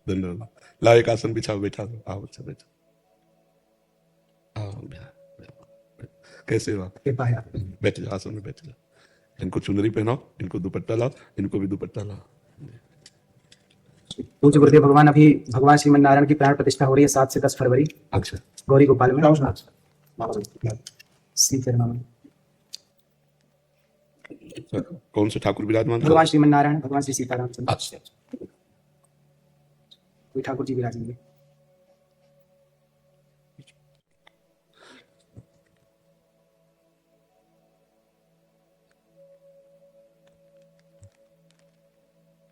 धन्यवाद। लाओ एक आसन बिछाओ, बैठा दो, आओ बच्चा बैठो, आओ कैसे हो आप? बैठ जाओ, आसन में बैठ जाओ। इनको चुनरी पहनाओ, इनको दुपट्टा लाओ, इनको भी दुपट्टा लाओ। पूज्य गुरुदेव भगवान, अभी भगवान श्रीमन नारायण की प्राण प्रतिष्ठा हो रही है 7 से 10 फरवरी। अच्छा, गौरी गोपाल में। सीताराम। कौन से ठाकुर विराजमान? भगवान श्रीमन नारायण, भगवान श्री सीताराम। अच्छा, कोई ठाकुर जी विराजेंगे।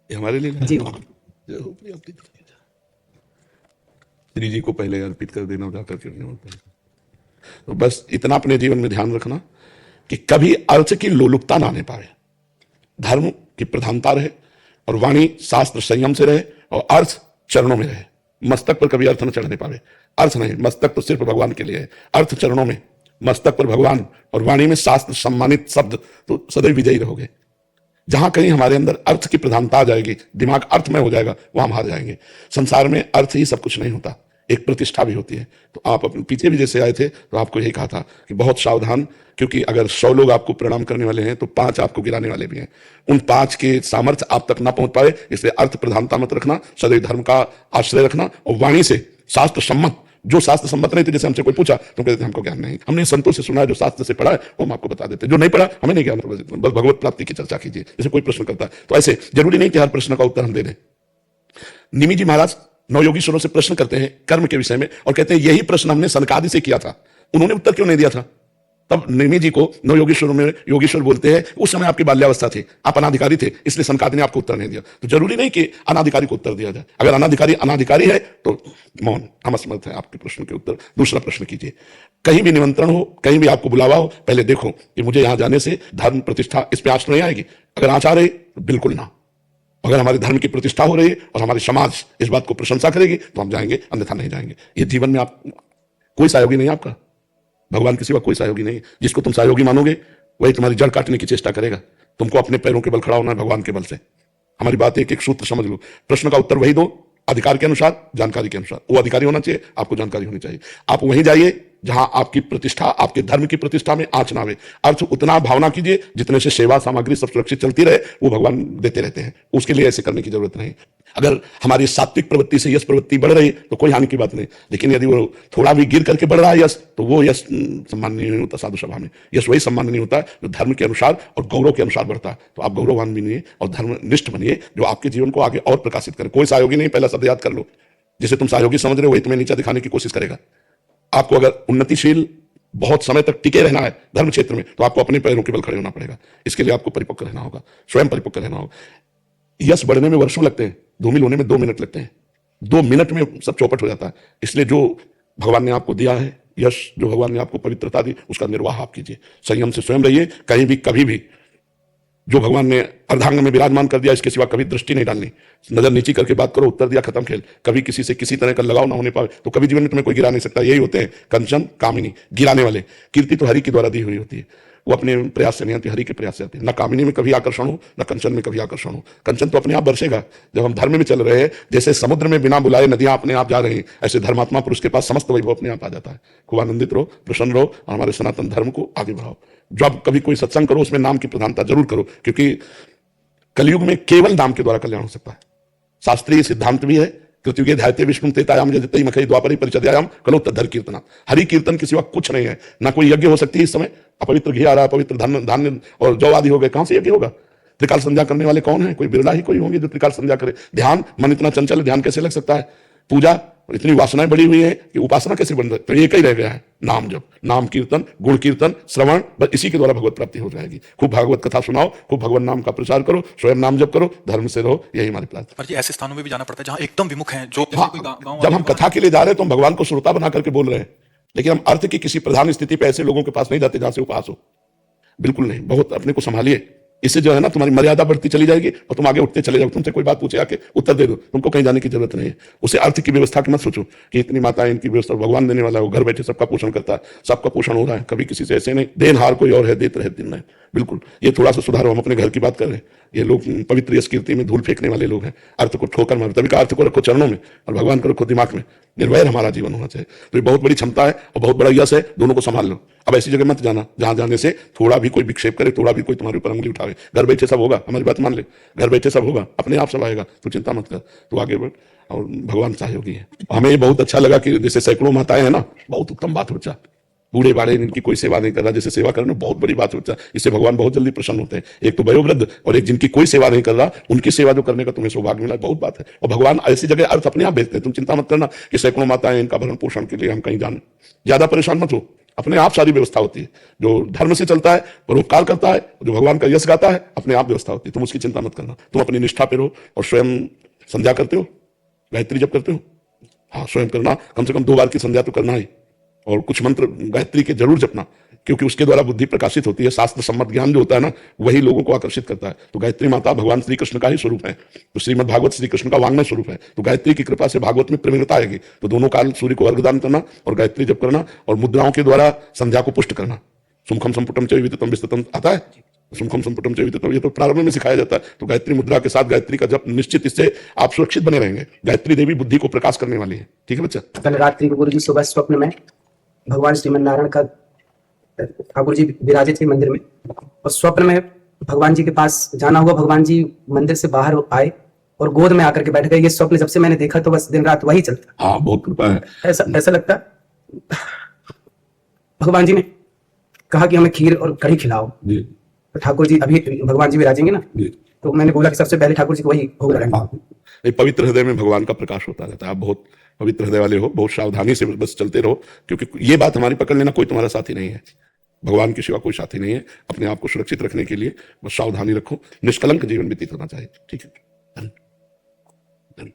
ये हमारे लिए जी। श्री जी को पहले अर्पित कर देना, जाकर के तो बस इतना अपने जीवन में ध्यान रखना कि कभी अर्थ की लोलुपता ना आने पाए, धर्म की प्रधानता रहे और वाणी शास्त्र संयम से रहे और अर्थ चरणों में रहे। मस्तक पर कभी अर्थ न चढ़ने पावे। अर्थ नहीं, मस्तक तो सिर्फ भगवान के लिए है, अर्थ चरणों में, मस्तक पर भगवान और वाणी में शास्त्र सम्मानित शब्द, तो सदैव विजयी रहोगे। जहां कहीं हमारे अंदर अर्थ की प्रधानता आ जाएगी, दिमाग अर्थमय हो जाएगा, वहां हम हार जाएंगे। संसार में अर्थ ही सब कुछ नहीं होता, एक प्रतिष्ठा भी होती है। तो आप अपने पीछे भी जैसे आए थे तो आपको यही कहा था कि बहुत सावधान, क्योंकि अगर 100 लोग आपको प्रणाम करने वाले हैं तो 5 आपको गिराने वाले भी हैं। उन 5 के सामर्थ्य आप तक ना पहुंच पाए, इसलिए अर्थ प्रधानता मत रखना, सदैव धर्म का आश्रय रखना और वाणी से शास्त्र सम्मत, जो शास्त्र सम्मत नहीं थे, जैसे हमसे कोई पूछा तो कहते थे हमको ज्ञान नहीं, हमने संतों से सुना है, जो शास्त्र से पढ़ा है वो हम आपको बता देते, जो नहीं पढ़ा हमें नहीं ज्ञान, बस भगवत प्राप्ति की चर्चा कीजिए। जैसे कोई प्रश्न करता है तो ऐसे जरूरी नहीं कि हर प्रश्न का उत्तर हम दे दें। निमि जी महाराज नवयोगीश्वरों से प्रश्न करते हैं कर्म के विषय में और कहते हैं यही प्रश्न हमने सनकादि से किया था, उन्होंने उत्तर क्यों नहीं दिया था? तब निमि जी को नवयोगीश्वरों में योगीश्वर बोलते हैं उस समय आपकी बाल्यावस्था थी, आप अनाधिकारी थे, इसलिए सनकादि ने आपको उत्तर नहीं दिया। तो जरूरी नहीं कि अनाधिकारी को उत्तर दिया जाए, अगर अनाधिकारी है तो मौन, हम असमर्थ है आपके प्रश्न के उत्तर। दूसरा प्रश्न कीजिए, कहीं भी निमंत्रण हो, कहीं भी आपको बुलावा हो, पहले देखो कि मुझे यहां जाने से धर्म प्रतिष्ठा इस पे आंच नहीं आएगी। अगर आंच आ रही तो बिल्कुल ना, अगर हमारे धर्म की प्रतिष्ठा हो रही है और हमारे समाज इस बात को प्रशंसा करेगी तो हम जाएंगे, अन्यथा नहीं जाएंगे। ये जीवन में आप कोई सहयोगी नहीं, आपका भगवान के सिवा कोई सहयोगी नहीं। जिसको तुम सहयोगी मानोगे वही तुम्हारी जड़ काटने की चेष्टा करेगा। तुमको अपने पैरों के बल खड़ा होना है, भगवान के बल से। हमारी बात एक एक सूत्र समझ लो, प्रश्न का उत्तर वही दो, अधिकार के अनुसार, जानकारी के अनुसार। वो अधिकारी होना चाहिए, आपको जानकारी होनी चाहिए। आप वहीं जाइए जहां आपकी प्रतिष्ठा, आपके धर्म की प्रतिष्ठा में आंच ना आवे। अर्थ उतना भावना कीजिए जितने से सेवा सामग्री सब सुरक्षित चलती रहे, वो भगवान देते रहते हैं। उसके लिए ऐसे करने की जरूरत नहीं। अगर हमारी सात्विक प्रवृत्ति से यश प्रवृत्ति बढ़ रही तो कोई हानि की बात नहीं, लेकिन यदि वो थोड़ा भी गिर करके बढ़ रहा है यश, तो वो यश सम्माननीय नहीं होता। साधु सभा में यश वही सम्माननीय होता है जो धर्म के अनुसार और गौरव के अनुसार बढ़ता है। तो आप गौरववान बनिए और धर्मनिष्ठ बनिए, जो आपके जीवन को आगे और प्रकाशित करे। कोई सहयोगी नहीं, पहला शब्द याद कर लो। जिसे तुम सहयोगी समझ रहे हो वही तुम्हें नीचा दिखाने की कोशिश करेगा। आपको अगर उन्नतिशील बहुत समय तक टिके रहना है धर्म क्षेत्र में, तो आपको अपने पैरों के बल खड़े होना पड़ेगा। इसके लिए आपको परिपक्व रहना होगा, स्वयं परिपक्व रहना होगा। यश बढ़ने में वर्षों लगते हैं, धूमिल होने में 2 मिनट लगते हैं। 2 मिनट में सब चौपट हो जाता है। इसलिए जो भगवान ने आपको दिया है यश, जो भगवान ने आपको पवित्रता दी, उसका निर्वाह आप कीजिए। संयम से स्वयं रहिए, कहीं भी कभी भी जो भगवान ने अर्धांग में विराजमान कर दिया इसके सिवा कभी दृष्टि नहीं डालनी। नजर नीची करके बात करो, उत्तर दिया, खत्म खेल। कभी किसी से किसी तरह का लगाव ना होने पाए तो कभी जीवन में तुम्हें कोई गिरा नहीं सकता। यही होते हैं कंचन कामिनी, गिराने वाले। कीर्ति तो हरि के द्वारा दी हुई होती है, वो अपने प्रयास से नहीं आती, हरि के प्रयास से आती है। न कामिनी में कभी आकर्षण हो, न कंचन में कभी आकर्षण हो। कंचन तो अपने आप बरसेगा जब हम धर्म में चल रहे हैं। जैसे समुद्र में बिना बुलाए नदियां अपने आप जा रही हैं, ऐसे धर्मात्मा पुरुष के पास समस्त वैभव अपने आप आ जाता है। खूब आनंदित रहो, प्रसन्न रहो और हमारे सनातन धर्म को आगे बढ़ाओ। जब कभी कोई सत्संग करो उसमें नाम की प्रधानता जरूर करो, क्योंकि कलयुग में केवल नाम के द्वारा कल्याण हो सकता है। शास्त्रीय सिद्धांत भी है, कृत्युगे ध्यायते विष्णु तेतायाम जजते मखई द्वापरी परिचर्यायाम कलो तद्धर कीर्तना। हरि कीर्तन के सिवा कुछ नहीं है। ना कोई यज्ञ हो सकती है इस समय। अपवित्र घी आ रहा है, पवित्र धान्य और जौ आदि हो गए, कहां से यज्ञ होगा? त्रिकाल संध्या करने वाले कौन है? कोई बिरला ही कोई होंगे जो त्रिकाल संध्या करे। ध्यान, मन इतना चंचल, ध्यान कैसे लग सकता है? पूजा, इतनी वासनाएं बढ़ी हुई है कि उपासना कैसे बन रही? तो एक ही रह गया है, नाम जप, नाम कीर्तन, गुण कीर्तन, श्रवण, बस इसी के द्वारा भगवत प्राप्ति हो जाएगी। खूब भागवत कथा सुनाओ, खूब भगवान नाम का प्रचार करो, स्वयं नाम जप करो, धर्म से रहो, यही हमारी प्रार्थना। पर जी ऐसे स्थानों में भी जाना पड़ता है जहां एकदम विमुख हैं, जो हाँ, जब हम कथा के लिए जा रहे हैं तो हम भगवान को श्रोता बना करके बोल रहे हैं, लेकिन हम अर्थ की किसी प्रधान स्थिति पे ऐसे लोगों के पास नहीं जाते जहां से उपास हो। बिल्कुल नहीं, बहुत अपने को संभालिए। इससे जो है ना तुम्हारी मर्यादा बढ़ती चली जाएगी और तुम आगे उठते चले जाओ। तुमसे कोई बात पूछे आके उत्तर दे दो, तुमको कहीं जाने की जरूरत नहीं है। उसे अर्थ की व्यवस्था की मत सोचो कि इतनी माताएं, इनकी व्यवस्था भगवान देने वाला है, वो घर बैठे सबका पोषण करता है, सबका पोषण हो रहा है, कभी किसी से ऐसे नहीं। देनहार कोई और है, देते रहे दिन नहीं। बिल्कुल ये थोड़ा सा सुधारो। हम अपने घर की बात कर रहे हैं, ये लोग पवित्र यश कीर्ति में धूल फेंकने वाले लोग हैं। अर्थ को ठोकर मारो, तभी का अर्थ को रखो चरणों में और भगवान को रखो दिमाग में। निर्वैर हमारा जीवन होना चाहिए। तो ये बहुत बड़ी क्षमता है और बहुत बड़ा यश है, दोनों को संभाल लो। अब ऐसी जगह मत जाना जहां जाने से थोड़ा भी कोई विक्षेप करे, थोड़ा भी कोई तुम्हारे ऊपर उंगली उठावे। घर बैठे सब होगा, हमारी बात मान ले, घर बैठे सब होगा, अपने आप सब आएगा, तू चिंता मत कर, तू आगे बढ़ और भगवान सहयोगी है। हमें ये बहुत अच्छा लगा कि जैसे सैकड़ों माताएं हैं ना, बहुत उत्तम बात है बच्चा। बूढ़े बाड़े इनकी कोई सेवा नहीं कर रहा, जैसे सेवा करना बहुत बड़ी बात है बच्चा। इससे भगवान बहुत जल्दी प्रसन्न होते हैं। एक तो वयोवृद्ध और एक जिनकी कोई सेवा नहीं कर रहा, उनकी सेवा जो करने का तुम्हें सौभाग्य मिला, बहुत बात है। और भगवान ऐसी जगह अर्थ अपने आप भेजते हैं। तुम चिंता मत करना कि सैकड़ों माताएं इनका भरण पोषण के लिए हम कहीं जाने, ज्यादा परेशान मत हो, अपने आप सारी व्यवस्था होती है। जो धर्म से चलता है, परोपकार करता है, जो भगवान का यश गाता है, अपने आप व्यवस्था होती है। तुम उसकी चिंता मत करना। तुम अपनी निष्ठा पे रहो और स्वयं संध्या करते हो, गायत्री जप करते हो, हाँ स्वयं करना, कम से कम 2 बार की संध्या तो करना ही। और कुछ मंत्र गायत्री के जरूर जपना, क्योंकि उसके द्वारा बुद्धि प्रकाशित होती है। शास्त्र सम्मत ज्ञान जो होता है ना, वही लोगों को आकर्षित करता है। तो गायत्री माता भगवान श्री कृष्ण का ही स्वरूप है। तो श्रीमद् भागवत श्री कृष्ण का वांग्मय स्वरूप है। तो गायत्री की कृपा से भागवत में प्रवीणता आएगी। तो दोनों काल सूर्य को अर्घदान करना और गायत्री जप करना और मुद्राओं के द्वारा संध्या को पुष्ट करना। सुमुखम संपुटम च विदितम विस्तृतम आता है, सुमुखम संपुटम च विदितम, ये तो प्रारंभ में सिखाया जाता है। तो गायत्री मुद्रा के साथ गायत्री का जप निश्चित, इससे आप सुरक्षित बने रहेंगे। गायत्री देवी बुद्धि को प्रकाश करने वाली है। ठीक है बच्चा। कल रात्रि को गुरुजी सुबह स्वप्न में भगवान श्रीमन नारायण का ठाकुर जी विराजित थे मंदिर में, और स्वप्न में भगवान जी के पास जाना हुआ। भगवान जी मंदिर से बाहर आए और गोद में आकर के बैठ गए। ये स्वप्न जब से मैंने देखा तो बस दिन रात वही चलता। हाँ बहुत कृपा है। ऐसा लगता भगवान जी ने कहा कि हमें खीर और कढ़ी खिलाओ। जी। तो ठाकुर जी अभी भगवान जी विराजेंगे ना, जी। तो मैंने बोला कि सबसे पहले ठाकुर जी को वही भोग लगाएंगे। ये पवित्र हृदय में भगवान का प्रकाश होता रहता है। आप बहुत पवित्र हृदय वाले हो, बहुत सावधानी से बस चलते रहो, क्योंकि ये बात हमारी पकड़ लेना, कोई तुम्हारा साथी नहीं है, भगवान के सिवा कोई साथी नहीं है। अपने आप को सुरक्षित रखने के लिए बस सावधानी रखो, निष्कलंक जीवन व्यतीत होना चाहिए। ठीक है। धन धन।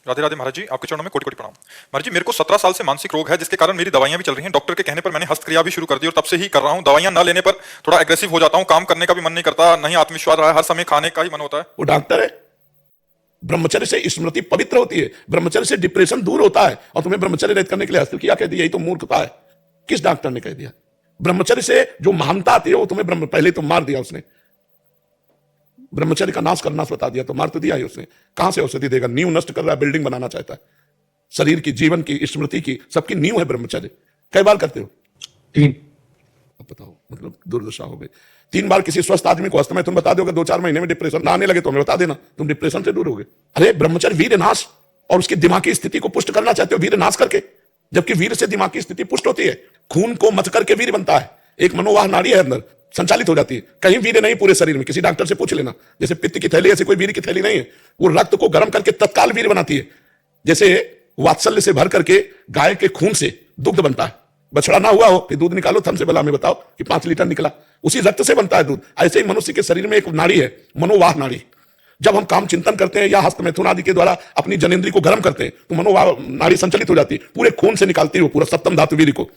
राधे राधे महाराज जी, आपके चरणों में कोटि कोटि प्रणाम। महाराज जी, मेरे को 17 साल से मानसिक रोग है, जिसके कारण मेरी दवाइयां भी चल रही हैं। डॉक्टर के कहने पर मैंने हस्तक्रिया भी शुरू कर दी और तब से ही कर रहा हूं। दवाइयां न लेने पर थोड़ा एग्रेसिव हो जाता हूं, काम करने का भी मन नहीं करता, नहीं आत्मविश्वास रहा है, हर समय खाने का ही मन होता है। वो डॉक्टर है। ब्रह्मचर्य से स्मृति पवित्र होती है, ब्रह्मचर्य से डिप्रेशन दूर होता है, और तुम्हें ब्रह्मचर्य रहित करने के लिए हस्तक्रिया कह दिया, यही तो मूर्खता है। किस डॉक्टर ने कह दिया? ब्रह्मचर्य से जो महानता आती है वो तुम्हें पहले तो मार दिया उसने, ब्रह्मचर्य का नाश करना बता दिया, तो मार तो दिया ही उसने। कहां से औषधि देगा? नींव नष्ट कर रहा है, बिल्डिंग बनाना चाहता है, शरीर की, जीवन की, स्मृति की, सबकी नींव है ब्रह्मचर्य। कई बार करते हो? 3। अब बताओ, मतलब दुर्दशा हो गई। 3 बार किसी स्वस्थ आदमी को अस्त में तुम बता दोगे 2-4 महीने में डिप्रेशन ना आने लगे तो हमें बता देना, तुम डिप्रेशन से दूर हो गए। अरे ब्रह्मचर्य वीर नाश, और उसकी दिमागी स्थिति को पुष्ट करना चाहते हो वीर नाश करके, जबकि वीर से दिमागी स्थिति पुष्ट होती है। खून को मथ करके वीर बनता है। एक मनोवाह नाड़ी है अंदर, संचालित हो जाती है। कहीं वीर नहीं पूरे शरीर में, किसी डॉक्टर से पूछ लेना। जैसे पित्त की थैली, ऐसे कोई वीर की थैली नहीं है। वो रक्त को गर्म करके तत्काल वीर बनाती है। जैसे वात्सल्य से भर करके गाय के खून से दुग्ध बनता है। बछड़ा ना हुआ हो कि दूध निकालो थम से भला में बताओ कि 5 लीटर निकला, उसी रक्त से बनता है दूध। ऐसे ही मनुष्य के शरीर में एक नाड़ी है, मनोवाह नाड़ी। जब हम काम चिंतन करते हैं या हस्त मैथुन आदि के द्वारा अपनी जनेंद्री को गर्म करते हैं, तो मनोवाह नाड़ी संचालित हो जाती है, पूरे खून से निकालती है पूरा सप्तम धातु वीर को।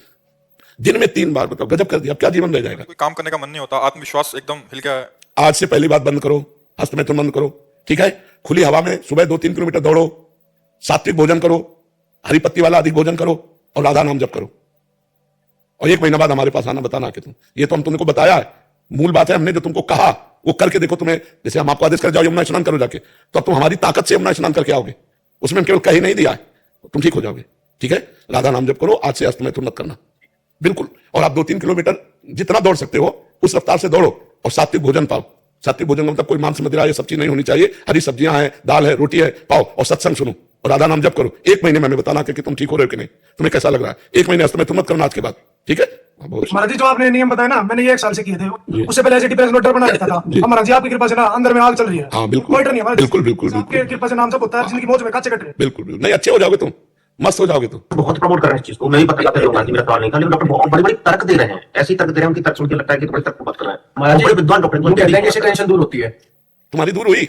दिन में 3 बार, बताओ गजब कर दिया। अब क्या जीवन रह जाएगा? कोई काम करने का मन नहीं होता, आत्मविश्वास एकदम हिल गया है। आज से पहली बात बंद करो, हस्त मैथुन बंद करो, ठीक है? खुली हवा में सुबह 2-3 किलोमीटर दौड़ो, सात्विक भोजन करो, हरी पत्ती वाला अधिक भोजन करो, और राधा नाम जप करो। और 1 महीना बाद हमारे पास आना, बताना कि तुम, ये तो हम तुमको बताया है, मूल बात है, हमने जो तुमको कहा वो करके देखो। तुम्हें जैसे हम आपको आदेश कर जाओ यमुना स्नान करो जाके, तो अब तुम हमारी ताकत से यमुना स्नान करके आओगे। उसमें हम केवल कही नहीं दिया है, तुम ठीक हो जाओगे। ठीक है? राधा नाम जप करो, आज से अस्त मैथुन मत करना, बिल्कुल। और आप 2-3 किलोमीटर जितना दौड़ सकते हो उस रफ्तार से दौड़ो, और सात्विक भोजन पाओ। सात्विक भोजन मतलब कोई मांस मदिरा ये सब चीज नहीं होनी चाहिए, हरी सब्जियां हैं, दाल है, रोटी है, पाओ, और सत्संग सुनो और राधा नाम जप करो। 1 महीने में हमें बताना कि तुम ठीक हो रहे हो कि नहीं, तुम्हें कैसा लग रहा है। 1 महीने अस्त मैथुन मत करना आज के बाद, ठीक है? महाराज जी, जो आपने नियम बताया ना, मैंने ये 1 साल से किए थे। उससे पहले ऐसे डिप्रेशन डर बना रहता था। अब महाराज जी आपकी कृपा से ना अंदर में आग चल रही है। हाँ बिल्कुल, कोई डर नहीं है, बिल्कुल बिल्कुल आपकी कृपा से नाम सब होता है, जिंदगी मौज में काचे कट रहे हैं। बिल्कुल बिल्कुल, नहीं अच्छे हो जाओगे तुम, मस्त हो जाओगे तुम। बहुत प्रमोट कर रहे हैं इस चीज को, मैं ही बताते रहा हूं, मेरा सवाल नहीं था, लेकिन डॉक्टर बहुत बड़ी तर्क दे रहे हैं, ऐसी तर्क दे रहे हैं, उनकी तर्क सुन के लगता है कि बड़े तर्क बात कर रहे हैं। महाराज जी, बड़े विद्वान डॉक्टर कहते हैं कि इससे टेंशन दूर होती है। तुम्हारी दूर हुई।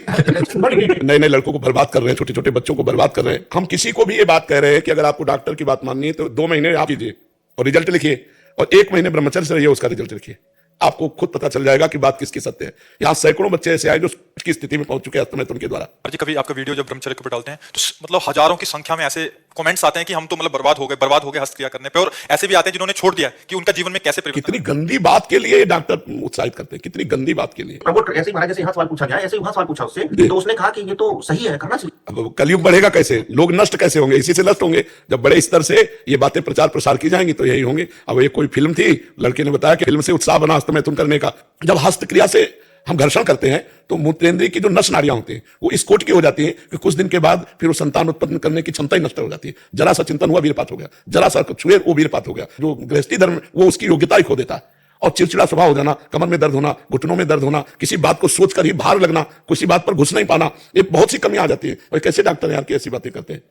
नए नए लड़कों को बर्बाद कर रहे हैं, छोटे छोटे बच्चों को बर्बाद कर रहे हैं। हम किसी को भी ये बात कह रहे हैं कि अगर आपको डॉक्टर की बात माननी है तो 2 महीने आप कीजिए और रिजल्ट लिखिए, और 1 महीने ब्रह्मचर्य से रहिए, उसका रिजल्ट लिखिए। आपको खुद पता चल जाएगा कि बात किसकी सत्य है। यहाँ सैकड़ों बच्चे ऐसे आए जो की स्थिति में पहुंच चुके हैं हस्तमैथुन के द्वारा। जी कभी आपका वीडियो जब ब्रह्मचर्य के ऊपर डालते हैं तो मतलब हजारों की संख्या में ऐसे कमेंट्स आते हैं कि हम तो मतलब बर्बाद हो गए हस्त क्रिया करने पे, और ऐसे भी आते हैं जिन्होंने छोड़ दिया कि उनका जीवन में कैसे परिवर्तन। कितनी गंदी बात के लिए डॉक्टर उत्साहित करते हैं, कितनी गंदी बात के लिए। प्रभु ऐसे ही महाराज जैसे यहाँ सवाल पूछा गया, ऐसे ही वहाँ सवाल पूछा उससे, तो उसने कहा कि ये तो सही है, करना चाहिए। अब कलयुग बढ़ेगा कैसे, लोग नष्ट कैसे होंगे, इसी से नष्ट होंगे। जब बड़े स्तर से ये बातें प्रचार प्रसार की जाएंगी तो यही होंगे। अब ये कोई फिल्म थी, लड़के ने बताया कि फिल्म से उत्साह बना हस्तमैथुन करने का। जब हस्त क्रिया से हम घर्षण करते हैं तो मूत्रेंद्रिय की जो नस नाड़ियां होती हैं वो इस कोट की हो जाती हैं कि कुछ दिन के बाद फिर वो संतान उत्पन्न करने की क्षमता ही नष्ट हो जाती है। जरा सा चिंतन हुआ वीरपात हो गया, जरा सा छुए वो वीरपात हो गया। जो गृहस्थी धर्म वो उसकी योग्यता ही खो देता है। और चिड़चिड़ा स्वभाव हो जाना, कमर में दर्द होना, घुटनों में दर्द होना, किसी बात को सोचकर ही भार लगना, किसी बात पर घुस नहीं पाना, ये बहुत सी कमियां आ जाती है। और कैसे डॉक्टर यार की ऐसी बातें करते हैं।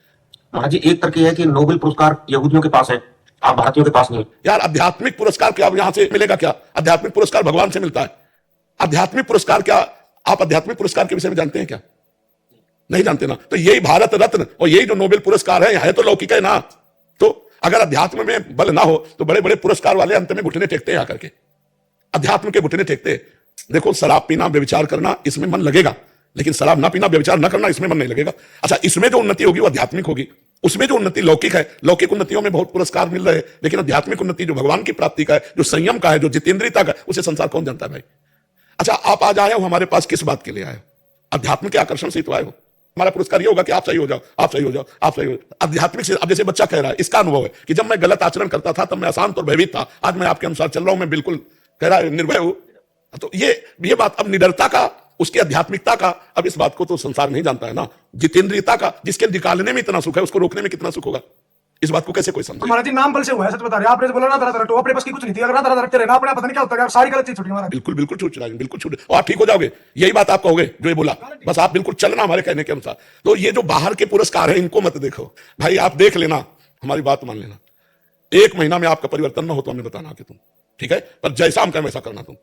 महाराज जी एक तर्क है कि नोबेल पुरस्कार यहूदियों के पास है, आप भारतीयों के पास नहीं। यार आध्यात्मिक पुरस्कार क्या यहां से मिलेगा? क्या आध्यात्मिक पुरस्कार भगवान से मिलता है? आध्यात्मिक पुरस्कार क्या आप आध्यात्मिक पुरस्कार के विषय में जानते हैं क्या? नहीं जानते ना। तो यही भारत रत्न और यही जो नोबेल पुरस्कार है तो लौकिक है ना। तो अगर अध्यात्म में बल ना हो तो बड़े बड़े पुरस्कार वाले अंत में घुटने टेकते हैं आकर के, अध्यात्म के घुटने टेकते हैं। देखो शराब पीना व्यभिचार करना इसमें मन लगेगा, लेकिन शराब ना पीना व्यभिचार ना करना इसमें मन नहीं लगेगा। अच्छा, इसमें जो उन्नति होगी वो आध्यात्मिक होगी, उसमें जो उन्नति लौकिक है। लौकिक उन्नतियों में बहुत पुरस्कार मिल रहे हैं, लेकिन आध्यात्मिक उन्नति जो भगवान की प्राप्ति का है, जो संयम का है, जो जितेंद्रियता का, उसे संसार कौन जानता है भाई? अच्छा, आप आज आए हो हमारे पास किस बात के लिए आए हो? अध्यात्म के आकर्षण से ही तो आए हो। हमारा पुरस्कार ये होगा कि आप सही हो जाओ, आप सही हो जाओ, आप सही हो जाओ। आध्यात्मिक से अब जैसे बच्चा कह रहा है, इसका अनुभव है कि जब मैं गलत आचरण करता था तब मैं अशांत और भयभीत था, आज मैं आपके अनुसार चल रहा हूं, मैं बिल्कुल कह रहा है निर्भय हूं। तो ये बात अब निडरता का, उसकी आध्यात्मिकता का, अब इस बात को तो संसार नहीं जानता है ना। जितेंद्रियता का, जिसके निकालने में इतना सुख है उसको रोकने में कितना सुख होगा, इस बात को कैसे कोई समझे? महाराज जी नाम बल से हुआ है, सच बता रहे हैं। आपने बोला ना तरह तो अपने पास की कुछ नहीं थी, अगर ना तरह रखते रहे ना अपने पता नहीं क्या होता है। सारी गलत चीज छूटी महाराज। बिल्कुल बिल्कुल छूट जाएंगे, बिल्कुल छूट, और आप ठीक हो जाओगे। यही बात आप कहोगे जो ये बोला, बस आप बिल्कुल चलना हमारे कहने के अनुसार। तो ये जो बाहर के पुरस्कार है इनको मत देखो भाई, आप देख लेना, हमारी बात मान लेना। 1 महीना में आपका परिवर्तन ना हो तो हमें बताना कि तुम ठीक है, पर जैसा हम कहें वैसा करना। तुम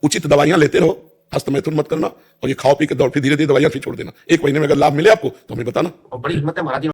उचित दवाइयां लेते रहो, हस्तमैथुन मत करना, और ये खाओ पी के दौड़ फिर धीरे धीरे दवाइयां फिर छोड़ देना। 1 महीने में अगर लाभ मिले आपको तो हमें बताना। और बड़ी हिम्मत है महाराज जी।